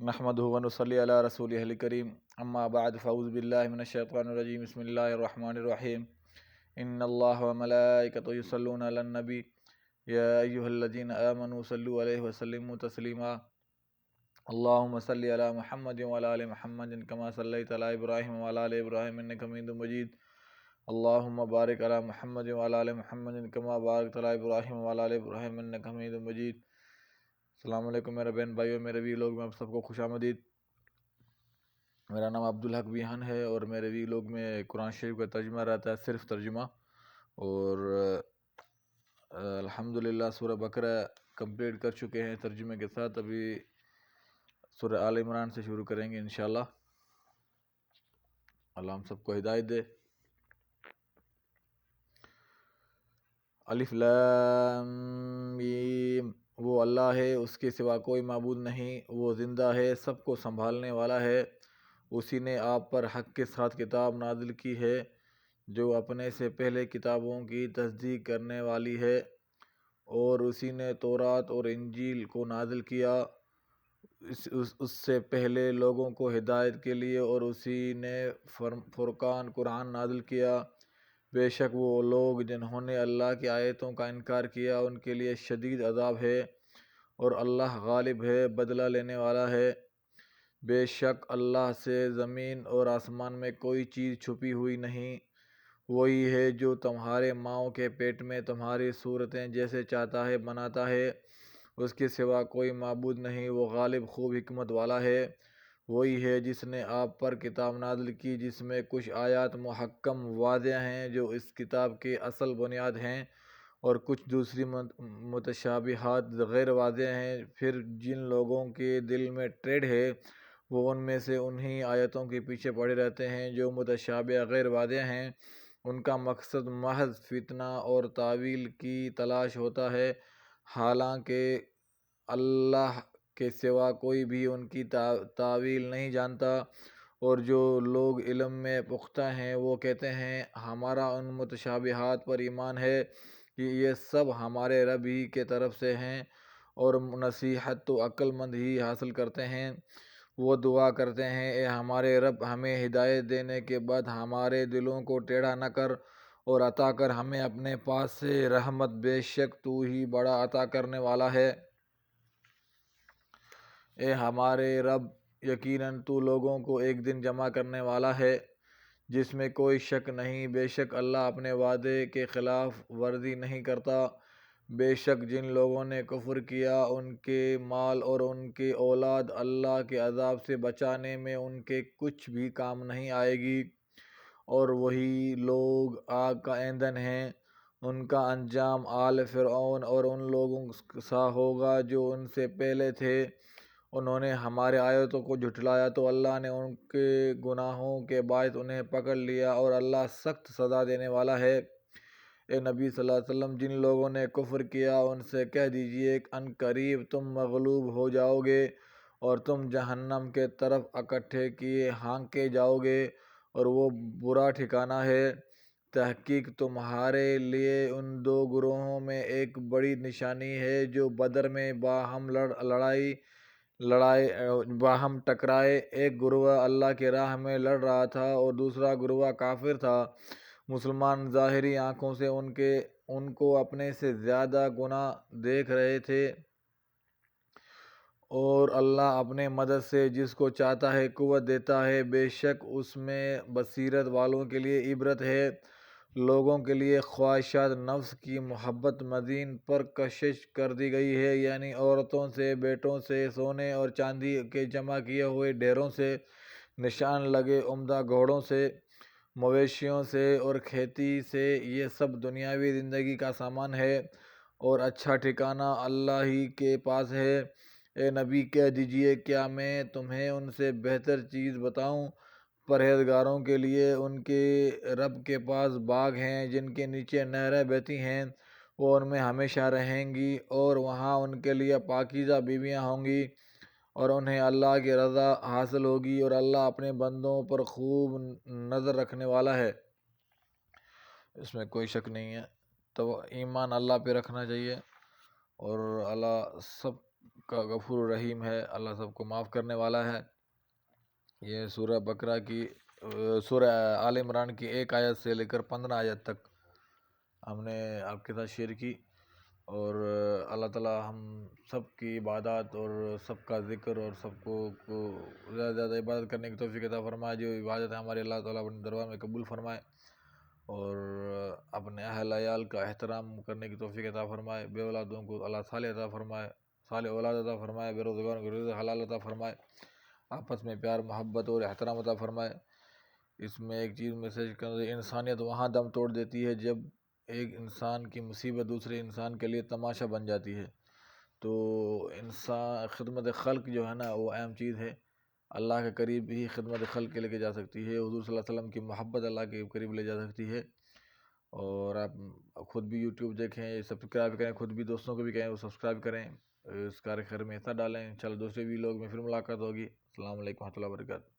نحمدہ و نصلی علی رسولہ الکریم اما بعد فاعوذ باللہ من الشیطان الرجیم بسم اللہ الرحمن الرحیم ان اللہ و ملائکتہ یصلون علی النبی یا ایہا الذین آمنوا صلوا علیہ وسلموا تسلیما اللہم صلی علی محمد وعلی آل محمد کما صلیت علی ابراہیم وعلی آل ابراہیم انک حمید مجید اللہم بارک علی محمد وعلی آل محمد کما بارکت علی ابراہیم وعلی آل ابراہیم انک حمید مجید۔ السلام علیکم میرے بہن بھائیوں، میرے وی لوگ میں آپ سب کو خوش آمدید۔ میرا نام عبدالحق بیہان ہے اور میرے وی لوگ میں قرآن شریف کا ترجمہ رہتا ہے، صرف ترجمہ۔ اور الحمدللہ سورہ بقرہ کمپلیٹ کر چکے ہیں ترجمے کے ساتھ۔ ابھی سورہ آل عمران سے شروع کریں گے انشاءاللہ۔ اللہ ہم سب کو ہدایت دے۔ الف لام میم، وہ اللہ ہے، اس کے سوا کوئی معبود نہیں، وہ زندہ ہے، سب کو سنبھالنے والا ہے۔ اسی نے آپ پر حق کے ساتھ کتاب نازل کی ہے جو اپنے سے پہلے کتابوں کی تصدیق کرنے والی ہے، اور اسی نے تورات اور انجیل کو نازل کیا اس سے پہلے لوگوں کو ہدایت کے لیے، اور اسی نے فرقان قرآن نازل کیا۔ بے شک وہ لوگ جنہوں نے اللہ کی آیتوں کا انکار کیا ان کے لیے شدید عذاب ہے، اور اللہ غالب ہے، بدلہ لینے والا ہے۔ بے شک اللہ سے زمین اور آسمان میں کوئی چیز چھپی ہوئی نہیں، وہی ہے جو تمہارے ماؤں کے پیٹ میں تمہاری صورتیں جیسے چاہتا ہے بناتا ہے، اس کے سوا کوئی معبود نہیں، وہ غالب خوب حکمت والا ہے۔ وہی ہے جس نے آپ پر کتاب نازل کی جس میں کچھ آیات محکم واضح ہیں جو اس کتاب کی اصل بنیاد ہیں، اور کچھ دوسری متشابہات غیر واضح ہیں۔ پھر جن لوگوں کے دل میں ٹیڑھ ہے وہ ان میں سے انہی آیتوں کے پیچھے پڑے رہتے ہیں جو متشابہ غیر واضح ہیں۔ ان کا مقصد محض فتنہ اور تاویل کی تلاش ہوتا ہے، حالانکہ اللہ کے سوا کوئی بھی ان کی تاویل نہیں جانتا۔ اور جو لوگ علم میں پختہ ہیں وہ کہتے ہیں ہمارا ان متشابہات پر ایمان ہے کہ یہ سب ہمارے رب ہی کے طرف سے ہیں، اور نصیحت تو عقل مند ہی حاصل کرتے ہیں۔ وہ دعا کرتے ہیں اے ہمارے رب، ہمیں ہدایت دینے کے بعد ہمارے دلوں کو ٹیڑھا نہ کر، اور عطا کر ہمیں اپنے پاس سے رحمت، بے شک تو ہی بڑا عطا کرنے والا ہے۔ اے ہمارے رب، یقیناً تو لوگوں کو ایک دن جمع کرنے والا ہے جس میں کوئی شک نہیں۔ بے شک اللہ اپنے وعدے کے خلاف ورزی نہیں کرتا۔ بے شک جن لوگوں نے کفر کیا ان کے مال اور ان کی اولاد اللہ کے عذاب سے بچانے میں ان کے کچھ بھی کام نہیں آئے گی، اور وہی لوگ آگ کا ایندھن ہیں۔ ان کا انجام آل فرعون اور ان لوگوں سا ہوگا جو ان سے پہلے تھے۔ انہوں نے ہمارے آیتوں کو جھٹلایا تو اللہ نے ان کے گناہوں کے باعث انہیں پکڑ لیا، اور اللہ سخت سزا دینے والا ہے۔ اے نبی صلی اللہ علیہ وسلم، جن لوگوں نے کفر کیا ان سے کہہ دیجئے ان قریب تم مغلوب ہو جاؤ گے، اور تم جہنم کے طرف اکٹھے کیے ہانکے جاؤ گے، اور وہ برا ٹھکانہ ہے۔ تحقیق تمہارے لیے ان دو گروہوں میں ایک بڑی نشانی ہے جو بدر میں باہم ٹکرائے۔ ایک گروہ اللہ کی راہ میں لڑ رہا تھا اور دوسرا گروہ کافر تھا۔ مسلمان ظاہری آنکھوں سے ان کو اپنے سے زیادہ گناہ دیکھ رہے تھے، اور اللہ اپنے مدد سے جس کو چاہتا ہے قوت دیتا ہے۔ بے شک اس میں بصیرت والوں کے لیے عبرت ہے۔ لوگوں کے لیے خواہشات نفس کی محبت مزین پر کشش کر دی گئی ہے، یعنی عورتوں سے، بیٹوں سے، سونے اور چاندی کے جمع کیے ہوئے ڈھیروں سے، نشان لگے عمدہ گھوڑوں سے، مویشیوں سے اور کھیتی سے، یہ سب دنیاوی زندگی کا سامان ہے، اور اچھا ٹھکانہ اللہ ہی کے پاس ہے۔ اے نبی کہہ دیجئے کیا میں تمہیں ان سے بہتر چیز بتاؤں؟ پرہیزگاروں کے لیے ان کے رب کے پاس باغ ہیں جن کے نیچے نہریں بہتی ہیں، وہ ان میں ہمیشہ رہیں گی، اور وہاں ان کے لیے پاکیزہ بیویاں ہوں گی، اور انہیں اللہ کی رضا حاصل ہوگی، اور اللہ اپنے بندوں پر خوب نظر رکھنے والا ہے۔ اس میں کوئی شک نہیں ہے، تو ایمان اللہ پہ رکھنا چاہیے، اور اللہ سب کا غفور رحیم ہے، اللہ سب کو معاف کرنے والا ہے۔ یہ سورہ بقرہ کی سورہ آل عمران کی 1 آیت سے لے کر 15 آیت تک ہم نے آپ کے ساتھ شیئر کی، اور اللہ تعالیٰ ہم سب کی عبادات اور سب کا ذکر اور سب کو زیادہ سے زیادہ عبادت کرنے کی توفیق عطا فرمائے۔ جو عبادت ہے ہمارے اللہ تعالیٰ اپنے دربار میں قبول فرمائے، اور اپنے اہل عیال کا احترام کرنے کی توفیق عطا فرمائے۔ بے اولادوں کو اللہ صالح عطا فرمائے، صالح اولاد عطا فرمائے۔ بے روزگاروں کو رزق حلال عطا فرمائے۔ آپس میں پیار محبت اور احترام عطا فرمائے۔ اس میں ایک چیز میسیج کر، انسانیت وہاں دم توڑ دیتی ہے جب ایک انسان کی مصیبت دوسرے انسان کے لیے تماشا بن جاتی ہے۔ تو انسان خدمت خلق جو ہے نا وہ اہم چیز ہے۔ اللہ کے قریب ہی خدمت خلق کے لے کے جا سکتی ہے، حضور صلی اللہ علیہ وسلم کی محبت اللہ کے قریب لے جا سکتی ہے۔ اور آپ خود بھی یوٹیوب دیکھیں، سبسکرائب کریں، خود بھی دوستوں کو بھی کہیں وہ سبسکرائب کریں، اس کار خیر میں حصہ ڈالیں۔ چلو دوسرے بھی لوگ میں پھر ملاقات ہوگی۔ السلام علیکم و رحمۃ اللہ وبرکاتہ۔